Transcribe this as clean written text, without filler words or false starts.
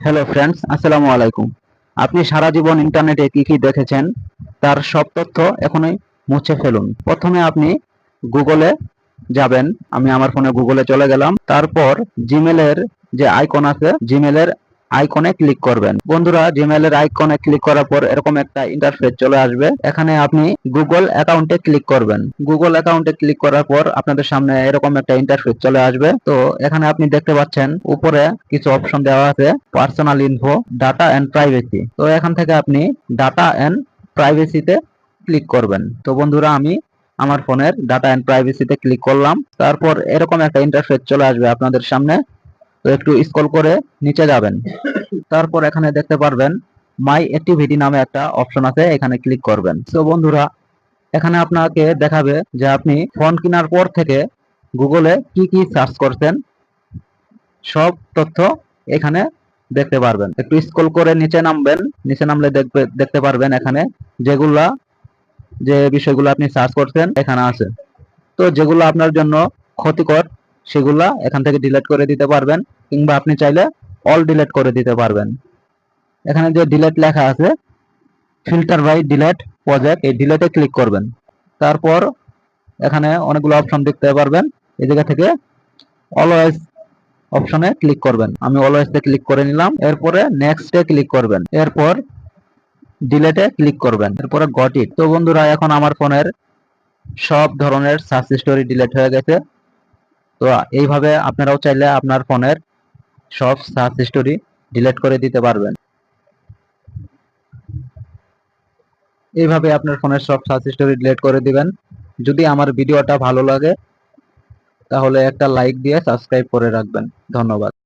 Hello friends, আসসালামু আলাইকুম। আপনি সারা জীবন ইন্টারনেটে কি কি দেখেছেন তার সব তথ্য এখনই মুছে ফেলুন। প্রথমে আপনি গুগলে যাবেন। আমি আমার ফোনে গুগলে চলে গেলাম। তারপর জিমেলের যে আইকন আছে, জিমেলের আইকনে ক্লিক করবেন। বন্ধুরা, জিমেলের আইকনে ক্লিক করার পর এরকম একটা ইন্টারফেস চলে আসবে। এখানে আপনি গুগল অ্যাকাউন্টে ক্লিক করবেন। গুগল অ্যাকাউন্টে ক্লিক করার পর আপনাদের সামনে এরকম একটা ইন্টারফেস চলে আসবে। তো এখানে আপনি দেখতে পাচ্ছেন উপরে কিছু অপশন দেওয়া আছে, personal info, data and privacy. তো এখান থেকে আপনি ডাটা এন্ড প্রাইভেসিতে ক্লিক করবেন। তো বন্ধুরা, আমি আমার ফোনের ডাটা এন্ড প্রাইভেসিতে ক্লিক করলাম। তারপর এরকম একটা ইন্টারফেস চলে আসবে আপনাদের সামনে। তো একটু স্ক্রল করে নিচে যাবেন। তারপর এখানে দেখতে পারবেন মাই অ্যাক্টিভিটি নামে একটা অপশন আছে, এখানে ক্লিক করবেন। তো বন্ধুরা, এখানে আপনাকে দেখাবে যে আপনি ফোন কেনার পর থেকে গুগলে কি কি সার্চ করছেন, সব তথ্য এখানে দেখতে পারবেন। একটু স্ক্রল করে নিচে নামবেন। নিচে নামলে দেখতে পারবেন এখানে যে বিষয়গুলো আপনি সার্চ করছেন এখানে আছে। তো যেগুলো আপনার জন্য ক্ষতিকর সেগুলা এখান থেকে ডিলিট করে দিতে পারবেন, কিংবা আপনি চাইলে অল ডিলিট করে দিতে পারবেন। এখানে যে ডিলিট লেখা আছে, ফিল্টার বাই ডিলিট প্রজেক্ট, এই ডিলিটে ক্লিক করবেন। তারপর এখানে অনেকগুলো অপশন দেখতে পারবেন। এই জায়গা থেকে অলওয়েজ অপশনে ক্লিক করবেন। আমি অলওয়েজে ক্লিক করে নিলাম। এরপরে নেক্সটে ক্লিক করবেন। এরপর ডিলিটে ক্লিক করবেন। এরপরে গট ইট। তো বন্ধুরা, এখন আমার ফোনের সব ধরনের সার্চ হিস্টোরি ডিলিট হয়ে গেছে। তো এইভাবে আপনারাও চাইলে আপনার ফোনের সব সার্চ হিস্টোরি ডিলিট করে দিতে পারবেন। এইভাবে আপনার ফোনের সব সার্চ হিস্টোরি ডিলিট করে দিবেন। যদি আমার ভিডিওটা ভালো লাগে তাহলে একটা লাইক দিয়ে সাবস্ক্রাইব করে রাখবেন। ধন্যবাদ।